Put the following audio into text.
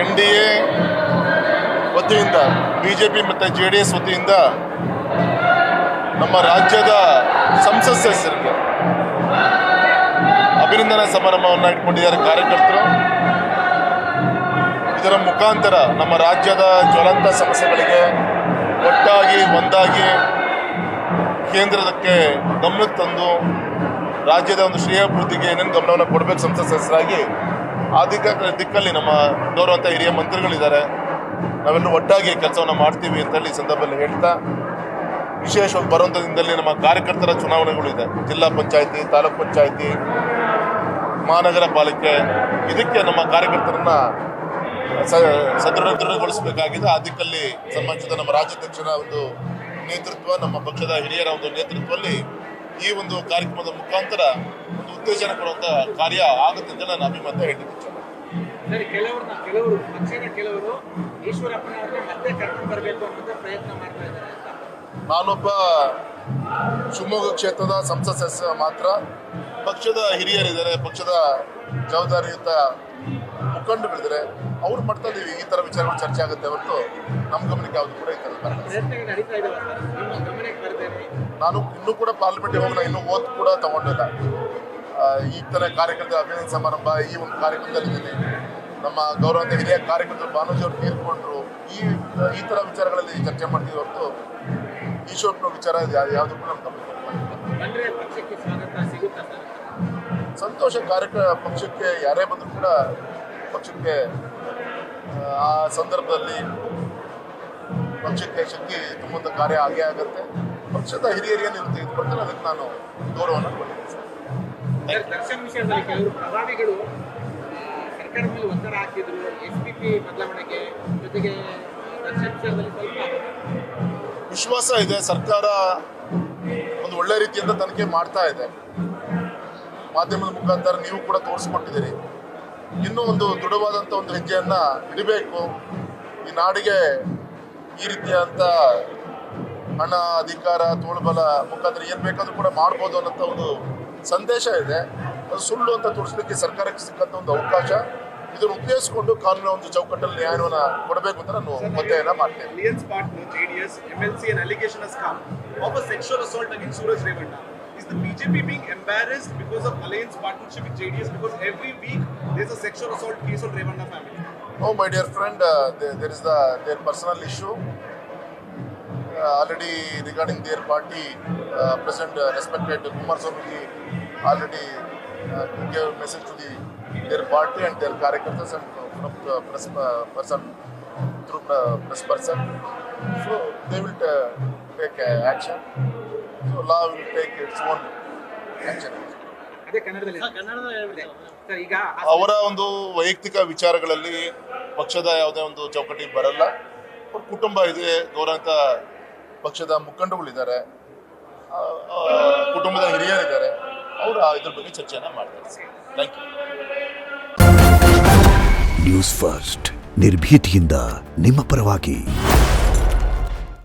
NDA ವತಿಯಿಂದ BJP ಮತ್ತು JDS ವತಿಯಿಂದ ನಮ್ಮ ರಾಜ್ಯದ ಸಂಸತ್ ಸದಸ್ಯರಿಗೆ ಅಭಿನಂದನಾ ಸಮಾರಂಭವನ್ನು ಇಟ್ಕೊಂಡಿದ್ದಾರೆ ಕಾರ್ಯಕರ್ತರು. ಇದರ ಮುಖಾಂತರ ನಮ್ಮ ರಾಜ್ಯದ ಜ್ವಲಂತ ಸಮಸ್ಯೆಗಳಿಗೆ ಒಟ್ಟಾಗಿ ಒಂದಾಗಿ ಕೇಂದ್ರಕ್ಕೆ ಗಮನಕ್ಕೆ ತಂದು ರಾಜ್ಯದ ಒಂದು ಶ್ರೇಯಾಭಿವೃದ್ಧಿಗೆ ಏನೇನು ಗಮನವನ್ನು ಕೊಡಬೇಕು ಸಂಸತ್ ಸದಸ್ಯರಾಗಿ ಆ ದಿಕ್ಕಲ್ಲಿ ನಮ್ಮ ಗೌರವಂತ ಹಿರಿಯ ಮಂತ್ರಿಗಳಿದ್ದಾರೆ. ನಾವೆಲ್ಲರೂ ಒಟ್ಟಾಗಿ ಕೆಲಸವನ್ನು ಮಾಡ್ತೀವಿ ಅಂತೇಳಿ ಈ ಸಂದರ್ಭದಲ್ಲಿ ಹೇಳ್ತಾ, ವಿಶೇಷವಾಗಿ ಬರುವಂಥ ದಿನದಲ್ಲಿ ನಮ್ಮ ಕಾರ್ಯಕರ್ತರ ಚುನಾವಣೆಗಳಿದೆ. ಜಿಲ್ಲಾ ಪಂಚಾಯತಿ, ತಾಲೂಕ್ ಪಂಚಾಯತಿ, ಮಹಾನಗರ ಪಾಲಿಕೆ. ಇದಕ್ಕೆ ನಮ್ಮ ಕಾರ್ಯಕರ್ತರನ್ನ ಸದೃಢಗೊಳಿಸಬೇಕಾಗಿದೆ. ಆ ದಿಕ್ಕಲ್ಲಿ ಸಮಾಜದ ನಮ್ಮ ರಾಜ್ಯಾಧ್ಯಕ್ಷರ ಒಂದು ನೇತೃತ್ವ, ನಮ್ಮ ಪಕ್ಷದ ಹಿರಿಯರ ಒಂದು ನೇತೃತ್ವದಲ್ಲಿ ಈ ಒಂದು ಕಾರ್ಯಕ್ರಮದ ಮುಖಾಂತರ ಒಂದು ಉತ್ತೇಜನ ಕೊಡುವಂಥ ಕಾರ್ಯ ಆಗುತ್ತೆ ಅಂತ ನಾನು ಅಭಿಮತ ಹೇಳ್ತೀನಿ. ಕೆಲವರು ಈಶ್ವರಪ್ಪನವ್ರನ್ನ ಮತ್ತೆ ಕರ್ಕೊಂಡು ಬರಬೇಕು ಅನ್ನೋ ಪ್ರಯತ್ನ ಮಾಡ್ತಾ ಇದ್ದಾರೆ. ನಾನೊಬ್ಬ ಶಿವಮೊಗ್ಗ ಕ್ಷೇತ್ರದ ಸಂಸತ್ ಸದಸ್ಯ ಮಾತ್ರ. ಪಕ್ಷದ ಹಿರಿಯರಿದ್ದಾರೆ, ಪಕ್ಷದ ಜವಾಬ್ದಾರಿಯುತ ಮುಖಂಡಗಳಿದ್ದಾರೆ. ಅವ್ರ ಮಟ್ಟದಲ್ಲಿ ಈ ಥರ ವಿಚಾರಗಳು ಚರ್ಚೆ ಆಗುತ್ತೆ ಹೊರತು ನಮ್ಮ ಗಮನಕ್ಕೆ ಯಾವುದು ಕೂಡ ಈ ಥರ ನಾನು ಇನ್ನೂ ಕೂಡ ಪಾರ್ಲಿಮೆಂಟ್ಗೆ ಹೋಗಿ ಇನ್ನೂ ಓದ್ ಕೂಡ ತಗೊಂಡಿಲ್ಲ. ಈ ಥರ ಕಾರ್ಯಕರ್ತರ ಅಭಿನಂದನಾ ಸಮಾರಂಭ ಈ ಒಂದು ಕಾರ್ಯಕ್ರಮದಲ್ಲಿದ್ದೀನಿ. ನಮ್ಮ ಗೌರವಂತ ಹಿರಿಯ ಕಾರ್ಯಕರ್ತರು ಭಾನುಜಿ ಅವರು ತೀರ್ಕೊಂಡ್ರು. ಈ ಥರ ವಿಚಾರಗಳಲ್ಲಿ ಚರ್ಚೆ ಮಾಡ್ತೀವಿ ಹೊರತು ಈಶ್ವರನ ವಿಚಾರ ಯಾವುದು ಕೂಡ ನಮ್ಮ ಸಂತೋಷ. ಪಕ್ಷಕ್ಕೆ ಯಾರೇ ಬಂದರೂ ಕೂಡ ಪಕ್ಷಕ್ಕೆ ಆ ಸಂದರ್ಭದಲ್ಲಿ ಪಕ್ಷಕ್ಕೆ ಶಕ್ತಿ ತುಂಬುವಂಥ ಕಾರ್ಯ ಆಗೇ ಆಗುತ್ತೆ. ಪಕ್ಷದ ಹಿರಿಯರು ಏನು ತೆಗೆದುಕೊಳ್ತಾರೆ ಅದಕ್ಕೆ ನಾನು ಗೌರವವನ್ನು ಕೊಟ್ಟಿದ್ದೀನಿ. ದರ್ಶನ್ ವಿಷಯದಲ್ಲಿ ಕೆಲವರು ಪ್ರಧಾನಿಗಳು ಸರ್ಕಾರದ ಮೇಲೆ ಒತ್ತಡ ಹಾಕಿದ್ರು, SPP ಬದಲಾವಣೆಗೆ, ಜೊತೆಗೆ ದರ್ಶನ್ ವಿಷಯದಲ್ಲಿ ಸ್ವಲ್ಪ ವಿಶ್ವಾಸ ಇದೆ. ಸರ್ಕಾರ ಒಂದು ಒಳ್ಳೆ ರೀತಿಯಿಂದ ತನಿಖೆ ಮಾಡ್ತಾ ಇದೆ. ಮಾಧ್ಯಮದ ಮುಖಾಂತರ ನೀವು ಕೂಡ ತೋರಿಸ್ಕೊಟ್ಟಿದ್ದೀರಿ. ಇನ್ನೂ ಒಂದು ದೃಢವಾದಂಥ ಒಂದು ಹೆಜ್ಜೆಯನ್ನು ಇಡಬೇಕು. ಈ ನಾಡಿಗೆ ಈ ರೀತಿಯಾದಂಥ ಹಣ, ಅಧಿಕಾರ, ತೋಳ್ಬಲ ಮುಖಾಂತರ ಏನು ಬೇಕಾದರೂ ಕೂಡ ಮಾಡ್ಬೋದು ಅನ್ನೋಂಥ ಒಂದು ಸಂದೇಶ ಇದೆ. ಅದು ಸುಳ್ಳು ಅಂತ ತೋರಿಸಲಿಕ್ಕೆ ಸರ್ಕಾರಕ್ಕೆ ಸಿಕ್ಕಂಥ ಒಂದು ಅವಕಾಶ. ಇದನ್ನು ಉಪಯೋಗಿಸಿಕೊಂಡು ಕಾನೂನಿನ ಒಂದು ಚೌಕಟ್ಟಲ್ಲಿ ನ್ಯಾಯವನ್ನು ಕೊಡಬೇಕು ಅಂತ ನಾನು ಒತ್ತಾಯನ ಮಾಡ್ತೇನೆ. Alliance partner JDS, MLC, an allegation has come of a sexual assault against Suraj Revanda. Is the BJP being embarrassed because of alliance partnership with JDS? Because every week there's a sexual assault case on Revanda family. No, my dear friend, there is their personal issue. Already regarding their party, President respected Kumar Swamy already gave a message to their party and their karyakartas and from the press person through press person. So they will take action. So law will take its own action. ಅದೇ ಕನ್ನಡದಲ್ಲಿ sir, ಈಗ ಅವರ ಒಂದು ವೈಯಕ್ತಿಕ ವಿಚಾರಗಳಲ್ಲಿ ಪಕ್ಷದ ಯಾವುದೇ ಒಂದು ಚೌಕಟ್ಟಿಗೆ ಬರಲ್ಲ. ಅವ್ರ ಕುಟುಂಬ ಇದೆ, ಗೌರವಂತ ಪಕ್ಷದ ಮುಖಂಡಗಳಿದ್ದಾರೆ, ಕುಟುಂಬದ ಹಿರಿಯರಿದ್ದಾರೆ. ಅವರು ಇದ್ರ ಬಗ್ಗೆ ಚರ್ಚೆಯನ್ನು ಮಾಡ್ತಾರೆ. Thank you. ನ್ಯೂಸ್ ಫಸ್ಟ್, ನಿರ್ಭೀತಿಯಿಂದ ನಿಮ್ಮ ಪರವಾಗಿ.